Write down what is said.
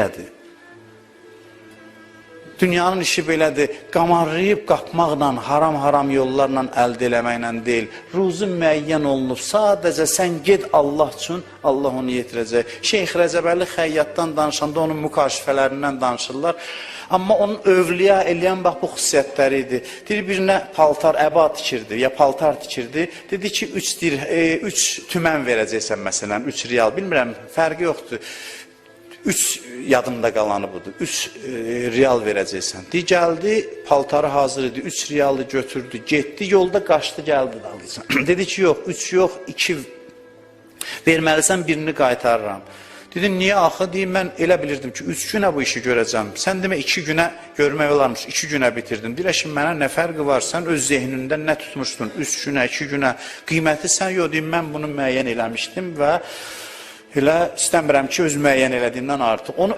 belədir. Dünyanın işi belədir. Qamarlayıb qalxmaqla, haram yollarla əldə eləməklə deyil. Ruzu müəyyən olunub. Sadəcə sən get Allah üçün, Allah onu yetirəcək. Şeyx Rəcəbəli Xəyyatdan danışanda onun mükaşifələrindən danışırlar. Amma onun övliya eləyən bax bu xüsusiyyətləri idi. Deyir, birinə paltar, əba tikirdi, ya paltar tikirdi. Dedi ki, 3 tümən verəcəksən məsələn, 3 real. Bilmirəm, fərqi yoxdur. 3 yadımda qalanı budur. 3 real verəcəksən. Gəldi, paltarı hazır idi. 3 realı götürdü, getdi, yolda qaçdı, gəldi dalıysan. Dedi ki, yox, 3 yox, 2 verməlisən, birini qaytarıram. Dedim, niyə axı? Deyim, mən elə bilirdim ki, 3 günə bu işi görəcəm. Sən demə 2 günə görmək olarmış, 2 günə bitirdin. Deyir, şimdi mənə nə fərqi var? Sən öz zehnində nə tutmuşdun? 3 günə, 2 günə qiyməti sən yox. Deyim, mən bunu müəyyən eləmişdim və elə istəmirəm ki, öz müəyyən elədiyimdən artıq. Onu